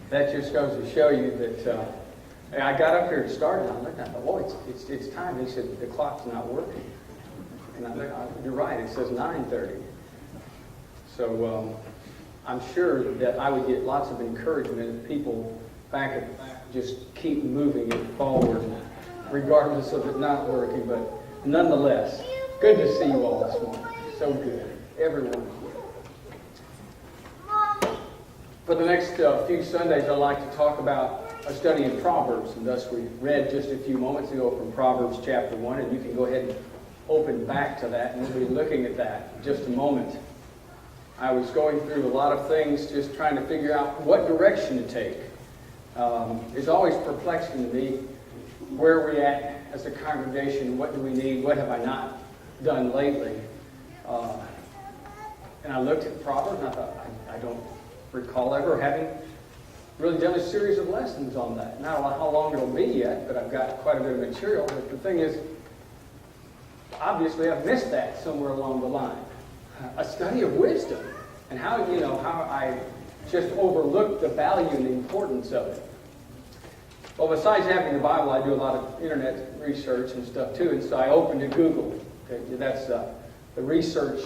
That just goes to show you that I got up here and started. I looked, I thought, oh, it's time. He said, the clock's not working. And I thought, you're right, it says 9:30. So I'm sure that I would get lots of encouragement if people back at back just keep moving it forward, regardless of it not working. But nonetheless, good to see you all this morning. So good. Everyone. For the next few Sundays, I'd like to talk about a study in Proverbs. And thus we read just a few moments ago from Proverbs chapter 1. And you can go ahead and open back to that. And we'll be looking at that in just a moment. I was going through a lot of things just trying to figure out what direction to take. It's always perplexing to me where we're at as a congregation. What do we need? What have I not done lately? And I looked at Proverbs and I thought, I don't recall ever having really done a series of lessons on that. Not how long it'll be yet, but I've got quite a bit of material. But the thing is, obviously I've missed that somewhere along the line. A study of wisdom and how I just overlooked the value and the importance of it. Well, besides having the Bible, I do a lot of internet research and stuff too, and so I opened to Google. Okay? That's the research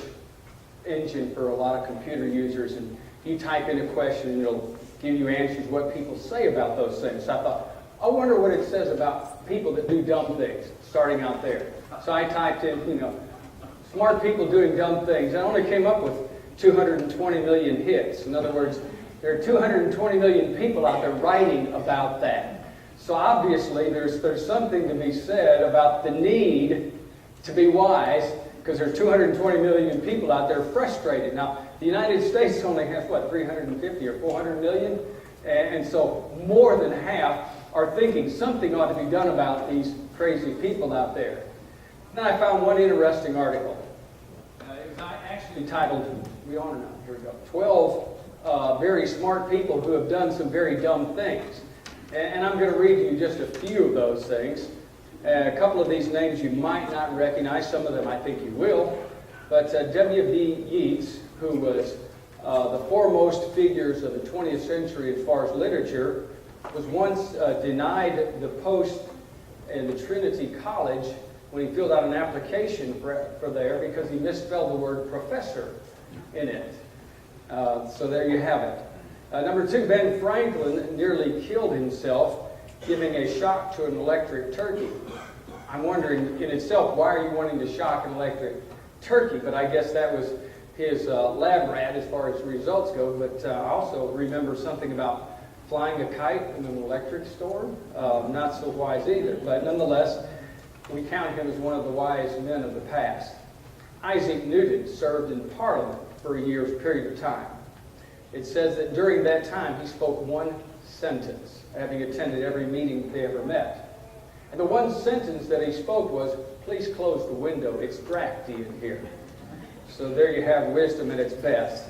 engine for a lot of computer users, and you type in a question and it'll give you answers what people say about those things. So I thought, I wonder what it says about people that do dumb things, starting out there. So I typed in, smart people doing dumb things. I only came up with 220 million hits. In other words, there are 220 million people out there writing about that. So obviously there's something to be said about the need to be wise, because there are 220 million people out there frustrated. Now, the United States only has, 350 or 400 million? And so more than half are thinking something ought to be done about these crazy people out there. Then I found one interesting article. It was actually titled, here we go, 12 very smart people who have done some very dumb things. And I'm going to read you just a few of those things. A couple of these names you might not recognize. Some of them I think you will. But W.B. Yeats, who was the foremost figures of the 20th century as far as literature, was once denied the post in the Trinity College when he filled out an application for there because he misspelled the word professor in it. So there you have it. Number 2, Ben Franklin nearly killed himself giving a shock to an electric turkey. I'm wondering in itself, why are you wanting to shock an electric turkey? But I guess that was his lab rat as far as results go. But I also remember something about flying a kite in an electric storm. Not so wise either. But nonetheless, we count him as one of the wise men of the past. Isaac Newton served in Parliament for a year's period of time. It says that during that time he spoke one sentence, having attended every meeting they ever met. And the one sentence that he spoke was, "Please close the window, it's drafty in here." So there you have wisdom at its best.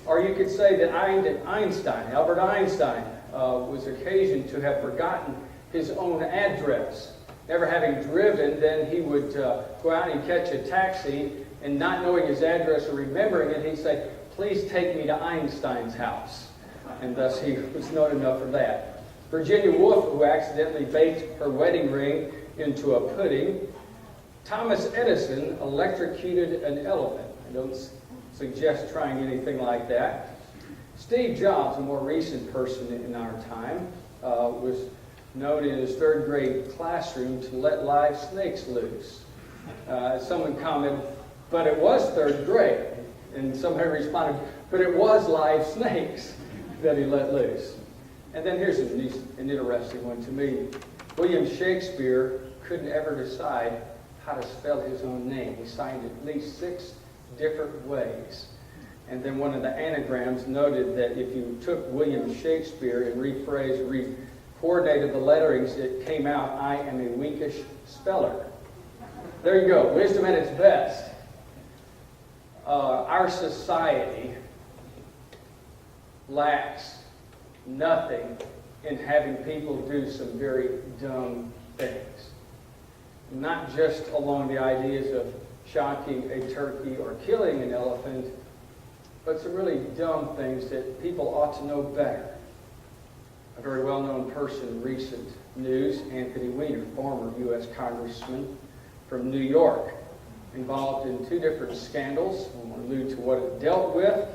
Or you could say that Albert Einstein, was occasioned to have forgotten his own address. Never having driven, then he would go out and catch a taxi, and not knowing his address or remembering it, he'd say, "Please take me to Einstein's house." And thus he was known enough for that. Virginia Woolf, who accidentally baked her wedding ring into a pudding. Thomas Edison electrocuted an elephant. I don't suggest trying anything like that. Steve Jobs, a more recent person in our time, was known in his 3rd grade classroom to let live snakes loose. Someone commented, "But it was 3rd grade." And somebody responded, "But it was live snakes that he let loose." And then here's an interesting one to me. William Shakespeare couldn't ever decide how to spell his own name. He signed it at least 6 different ways. And then one of the anagrams noted that if you took William Shakespeare and coordinated the letterings, it came out, "I am a weakish speller." There you go. Wisdom at its best. Our society lacks nothing in having people do some very dumb things. Not just along the ideas of shocking a turkey or killing an elephant, but some really dumb things that people ought to know better. a very well-known person in recent news, Anthony Weiner, former U.S. Congressman from New York, involved in 2 different scandals. I won't allude to what it dealt with,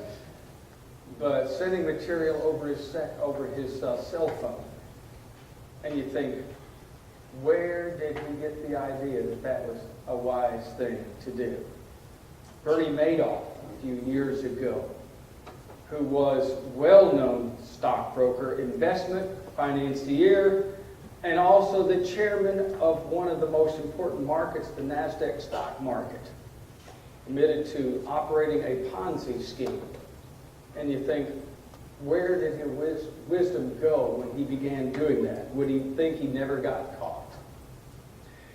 but sending material over his cell phone. And you think, where did he get the idea that that was a wise thing to do? Bernie Madoff, a few years ago, who was well-known stockbroker, investment, financier, and also the chairman of one of the most important markets, the NASDAQ stock market, admitted to operating a Ponzi scheme. And you think, where did his wisdom go when he began doing that? Would he think he never got caught?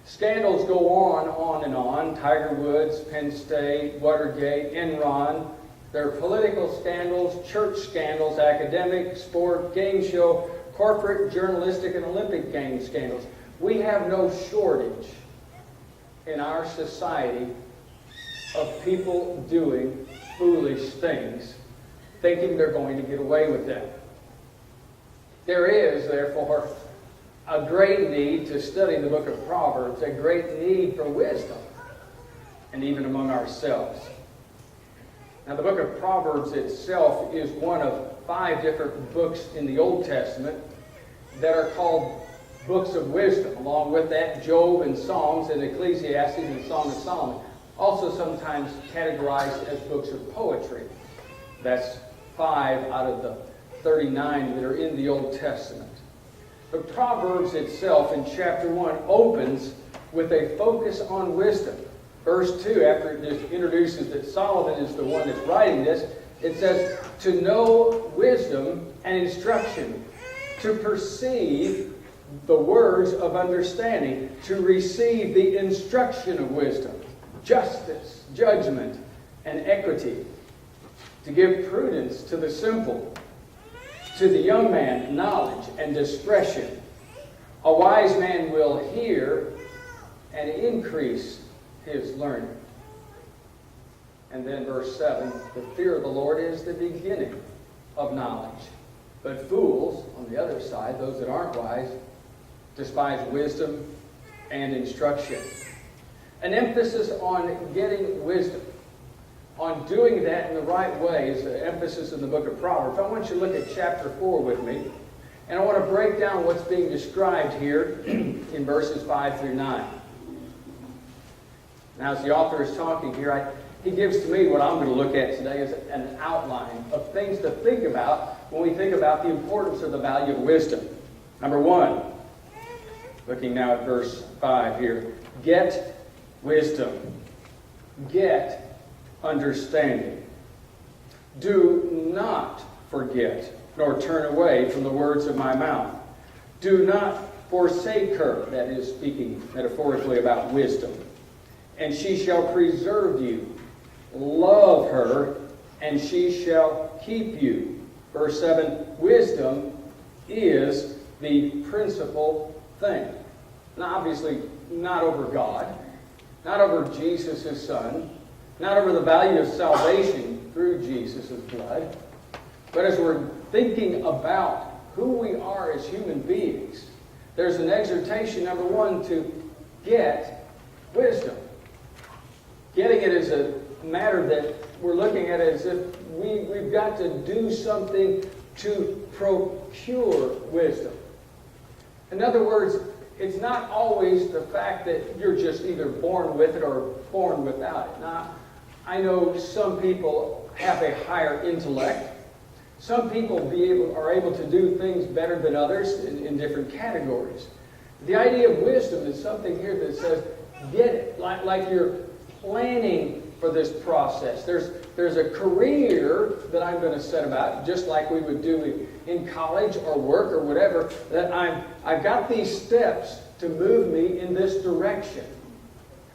Scandals go on and on. Tiger Woods, Penn State, Watergate, Enron. There are political scandals, church scandals, academic, sport, game show, corporate, journalistic, and Olympic Games scandals. We have no shortage in our society of people doing foolish things, thinking they're going to get away with them. There is, therefore, a great need to study the book of Proverbs, a great need for wisdom, and even among ourselves. Now, the book of Proverbs itself is one of 5 different books in the Old Testament that are called books of wisdom. Along with that, Job and Psalms and Ecclesiastes and Song of Solomon, also sometimes categorized as books of poetry. That's 5 out of the 39 that are in the Old Testament. But Proverbs itself in chapter 1 opens with a focus on wisdom. Verse 2, after it introduces that Solomon is the one that's writing this, it says, to know wisdom and instruction, to perceive the words of understanding, to receive the instruction of wisdom, justice, judgment, and equity, to give prudence to the simple, to the young man knowledge and discretion. A wise man will hear and increase his learning. And then verse 7, the fear of the Lord is the beginning of knowledge. But fools, on the other side, those that aren't wise, despise wisdom and instruction. An emphasis on getting wisdom, on doing that in the right way is the emphasis in the book of Proverbs. I want you to look at chapter 4 with me, and I want to break down what's being described here in verses 5 through 9. Now, as the author is talking here, he gives to me what I'm going to look at today as an outline of things to think about when we think about the importance of the value of wisdom. Number 1, looking now at verse 5 here, get wisdom. Get understanding. Do not forget, nor turn away from the words of my mouth. Do not forsake her, that is speaking metaphorically about wisdom, and she shall preserve you. Love her, and she shall keep you. Verse 7, wisdom is the principal thing. Now, obviously, not over God, not over Jesus, his Son, not over the value of salvation through Jesus' blood, but as we're thinking about who we are as human beings, there's an exhortation, number 1, to get wisdom. Getting it is a matter that we're looking at as if we've got to do something to procure wisdom. In other words, it's not always the fact that you're just either born with it or born without it. Now, I know some people have a higher intellect. Some people are able to do things better than others in different categories. The idea of wisdom is something here that says, get it, like you're planning for this process. There's a career that I'm going to set about, just like we would do in college or work or whatever, that I've got these steps to move me in this direction.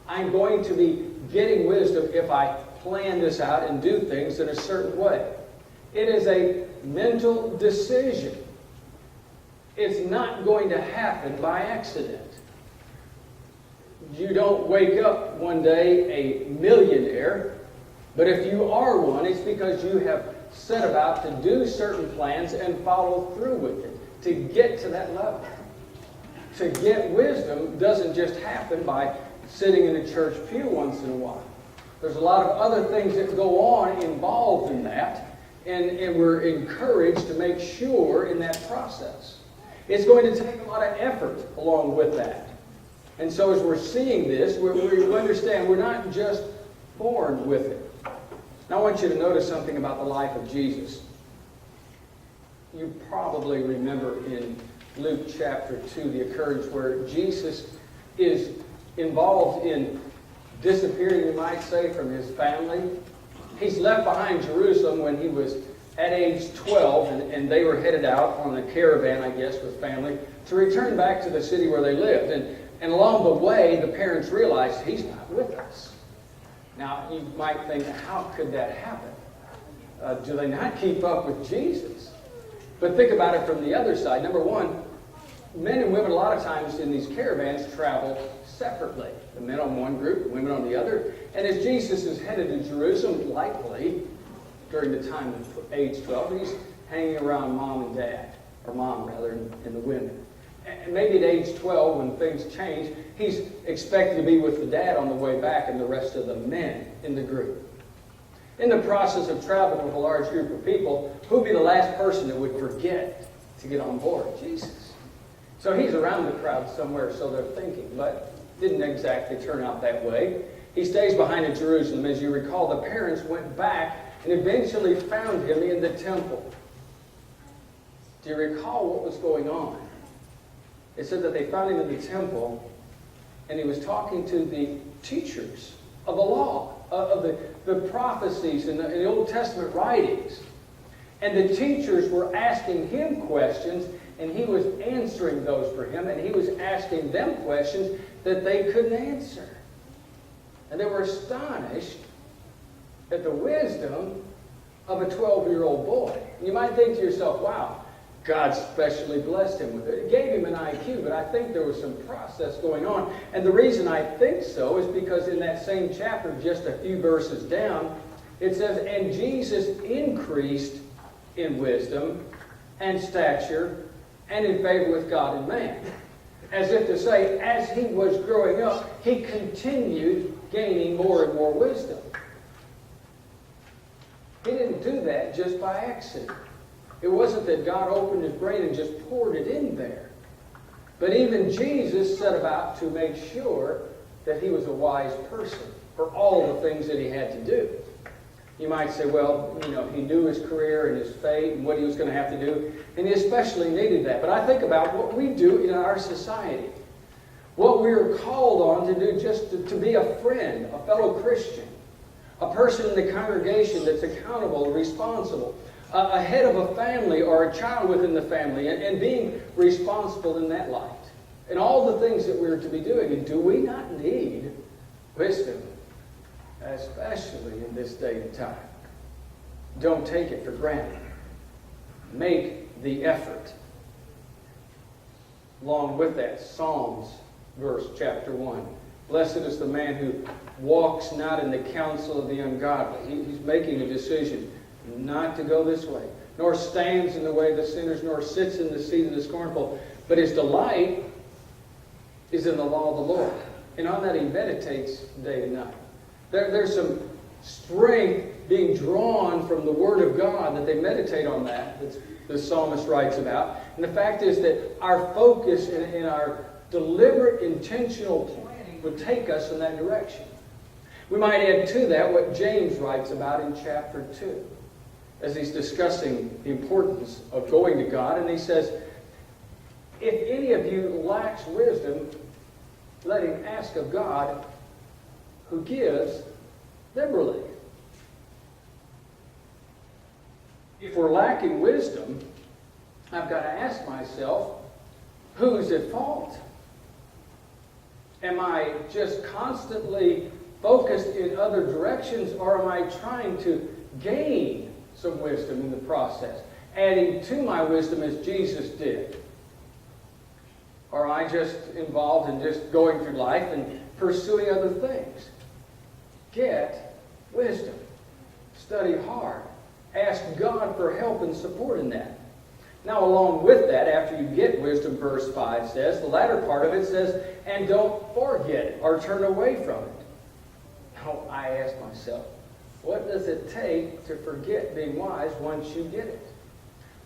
I'm going to be getting wisdom if I plan this out and do things in a certain way. It is a mental decision. It's not going to happen by accident. You don't wake up one day a millionaire, but if you are one, it's because you have set about to do certain plans and follow through with it. to get to that level. To get wisdom doesn't just happen by sitting in a church pew once in a while. There's a lot of other things that go on involved in that, and we're encouraged to make sure in that process. It's going to take a lot of effort along with that. And so as we're seeing this, we understand we're not just born with it. Now I want you to notice something about the life of Jesus. You probably remember in Luke chapter 2 the occurrence where Jesus is involved in disappearing, you might say, from his family. He's left behind Jerusalem when he was at age 12, and they were headed out on a caravan, I guess, with family, to return back to the city where they lived. And along the way, the parents realized he's not with us. Now, you might think, how could that happen? Do they not keep up with Jesus? But think about it from the other side. Number one, men and women a lot of times in these caravans travel separately. The men on one group, the women on the other. And as Jesus is headed to Jerusalem, likely during the time of age 12, he's hanging around mom and dad, or mom rather, and the women. And maybe at age 12, when things change, he's expected to be with the dad on the way back and the rest of the men in the group. In the process of traveling with a large group of people, who would be the last person that would forget to get on board? Jesus. So he's around the crowd somewhere, so they're thinking, but didn't exactly turn out that way. He stays behind in Jerusalem. As you recall, the parents went back and eventually found him in the temple. Do you recall what was going on? It said that they found him in the temple, and he was talking to the teachers of the law, of the prophecies and the Old Testament writings. And the teachers were asking him questions, and he was answering those for him, and he was asking them questions that they couldn't answer. And they were astonished at the wisdom of a 12-year-old boy. And you might think to yourself, wow, God specially blessed him with it. It gave him an IQ, but I think there was some process going on. And the reason I think so is because in that same chapter, just a few verses down, it says, and Jesus increased in wisdom and stature and in favor with God and man. As if to say, as he was growing up, he continued gaining more and more wisdom. He didn't do that just by accident. It wasn't that God opened his brain and just poured it in there. But even Jesus set about to make sure that he was a wise person for all the things that he had to do. You might say, well, he knew his career and his fate and what he was going to have to do, and he especially needed that. But I think about what we do in our society. What we're called on to do just to be a friend, a fellow Christian, a person in the congregation that's accountable, responsible, a head of a family or a child within the family, and being responsible in that light. And all the things that we're to be doing. And do we not need wisdom, especially in this day and time? Don't take it for granted. Make the effort. Along with that, Psalms, verse chapter 1. Blessed is the man who walks not in the counsel of the ungodly. He's making a decision not to go this way, nor stands in the way of the sinners, nor sits in the seat of the scornful. But his delight is in the law of the Lord. And on that he meditates day and night. There's some strength being drawn from the Word of God that they meditate on that the psalmist writes about. And the fact is that our focus and our deliberate, intentional planning would take us in that direction. We might add to that what James writes about in chapter 2. As he's discussing the importance of going to God. And he says, if any of you lacks wisdom, let him ask of God, who gives liberally. If we're lacking wisdom, I've got to ask myself, who's at fault? Am I just constantly focused in other directions, or am I trying to gain some wisdom in the process, adding to my wisdom as Jesus did? Or am I just involved in just going through life and pursuing other things? Get wisdom. Study hard. Ask God for help and support in that. Now, along with that, after you get wisdom, verse 5 says, the latter part of it says, and don't forget it or turn away from it. Now, I ask myself, what does it take to forget being wise once you get it?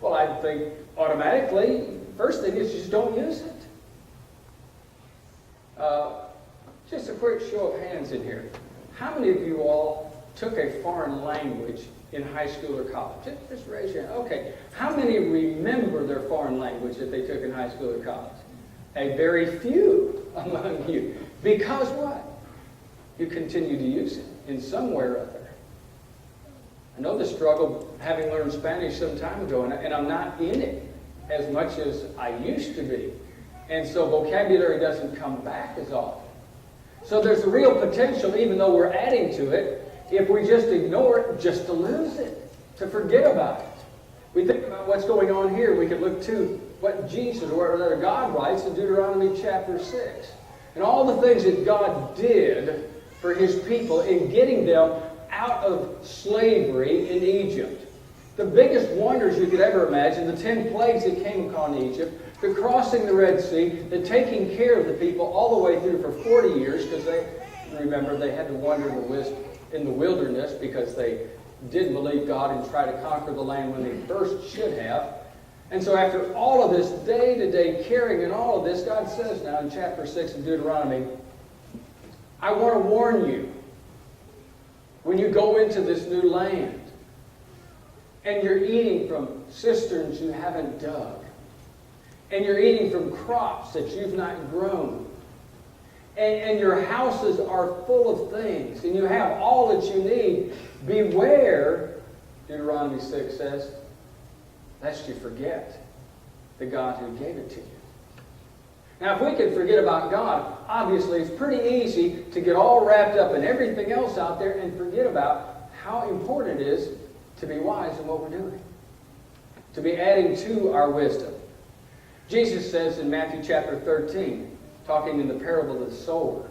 Well, I think automatically, first thing is just don't use it. Just a quick show of hands in here. How many of you all took a foreign language in high school or college? Just raise your hand. Okay. How many remember their foreign language that they took in high school or college? A very few among you. Because what? You continue to use it in some way or other. I know the struggle having learned Spanish some time ago, and I'm not in it as much as I used to be. And so vocabulary doesn't come back as often. So there's a real potential, even though we're adding to it, if we just ignore it, just to lose it, to forget about it. We think about what's going on here, we could look to what Jesus, or rather God writes in Deuteronomy chapter 6. And all the things that God did for His people in getting them out of slavery in Egypt. The biggest wonders you could ever imagine, the 10 plagues that came upon Egypt, the crossing the Red Sea, the taking care of the people all the way through for 40 years, because they had to wander in the wilderness because they didn't believe God and try to conquer the land when they first should have. And so after all of this day-to-day caring and all of this, God says now in chapter 6 of Deuteronomy, I want to warn you, when you go into this new land, and you're eating from cisterns you haven't dug, and you're eating from crops that you've not grown, and your houses are full of things, and you have all that you need, beware, Deuteronomy 6 says, lest you forget the God who gave it to you. Now, if we can forget about God, obviously it's pretty easy to get all wrapped up in everything else out there and forget about how important it is to be wise in what we're doing, to be adding to our wisdom. Jesus says in Matthew chapter 13, talking in the parable of the sower,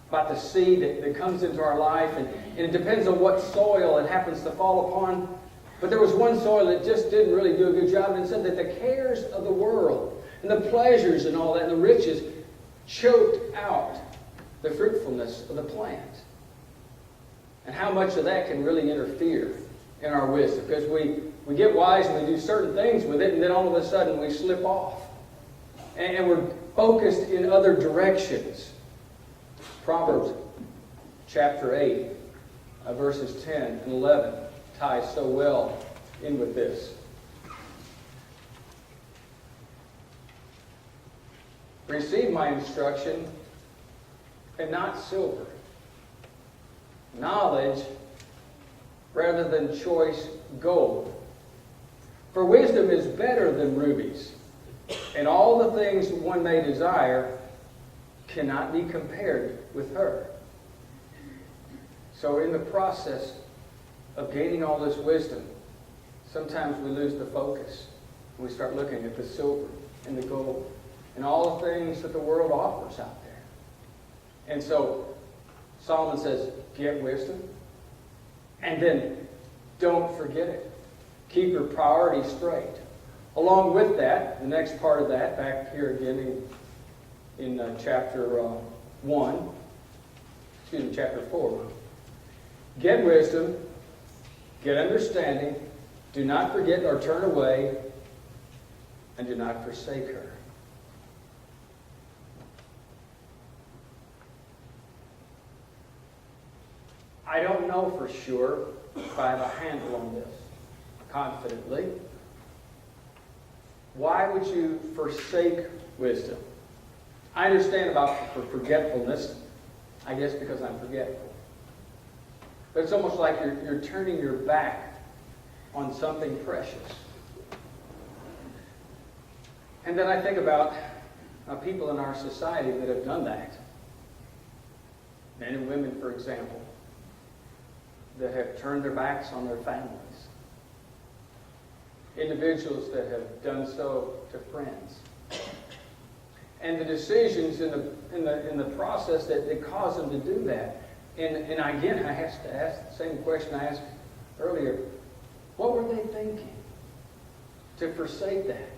about the seed that comes into our life, and it depends on what soil it happens to fall upon. But there was one soil that just didn't really do a good job, and it said that the cares of the world and the pleasures and all that and the riches choked out the fruitfulness of the plant. And how much of that can really interfere in our wisdom, because we get wise and we do certain things with it, and then all of a sudden we slip off. And we're focused in other directions. Proverbs chapter 8, verses 10 and 11 ties so well in with this. Receive my instruction, and not silver, knowledge rather than choice gold. For wisdom is better than rubies, and all the things one may desire cannot be compared with her. So in the process of gaining all this wisdom, sometimes we lose the focus. We start looking at the silver and the gold and all the things that the world offers out there. And so Solomon says, get wisdom, and then don't forget it. Keep your priorities straight. Along with that, the next part of that, back here again in chapter 4. Get wisdom, get understanding, do not forget or turn away, and do not forsake her. I don't know for sure if I have a handle on this confidently. Why would you forsake wisdom? I understand about forgetfulness, I guess because I'm forgetful. But it's almost like you're turning your back on something precious. And then I think about people in our society that have done that. Men and women, for example, that have turned their backs on their families. Individuals that have done so to friends. And the decisions in the process that cause them to do that. And again, I have to ask the same question I asked earlier. What were they thinking? to forsake that.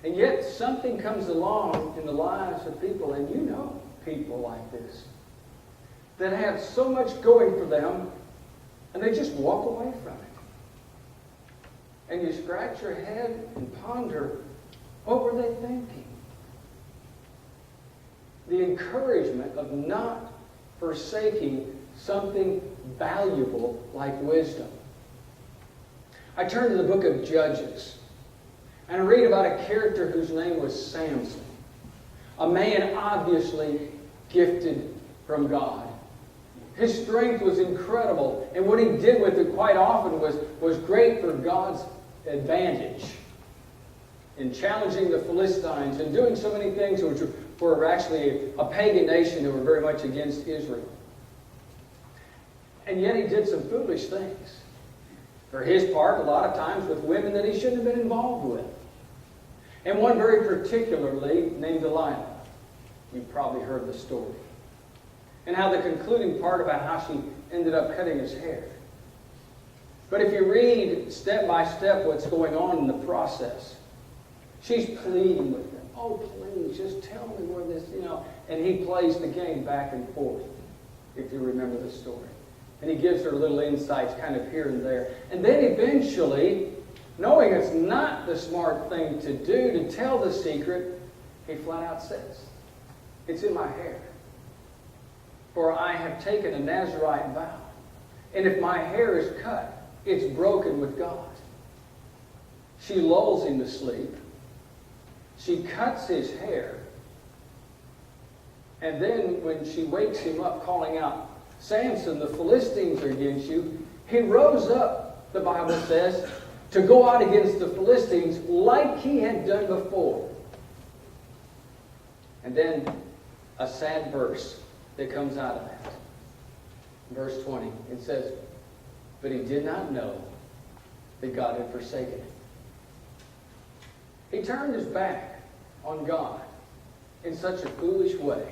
And yet something comes along in the lives of people, and you know people like this, that have so much going for them, and they just walk away from it. And you scratch your head and ponder, what were they thinking? The encouragement of not forsaking something valuable like wisdom. I turn to the book of Judges, and I read about a character whose name was Samson. A man obviously gifted from God. His strength was incredible, and what he did with it quite often was great for God's advantage in challenging the Philistines and doing so many things which were actually a pagan nation who were very much against Israel. And yet he did some foolish things. For his part, a lot of times with women that he shouldn't have been involved with. And one very particularly named Delilah. You've probably heard the story. And how the concluding part about how she ended up cutting his hair. But if you read step by step what's going on in the process, she's pleading with him. Oh, please, just tell me where this, And he plays the game back and forth, if you remember the story. And he gives her little insights kind of here and there. And then eventually, knowing it's not the smart thing to do to tell the secret, he flat out says, it's in my hair. For I have taken a Nazirite vow. And if my hair is cut, it's broken with God. She lulls him to sleep. She cuts his hair. And then when she wakes him up calling out, Samson, the Philistines are against you, he rose up, the Bible says, to go out against the Philistines like he had done before. And then a sad verse that comes out of that. Verse 20, it says, but he did not know that God had forsaken him. He turned his back on God in such a foolish way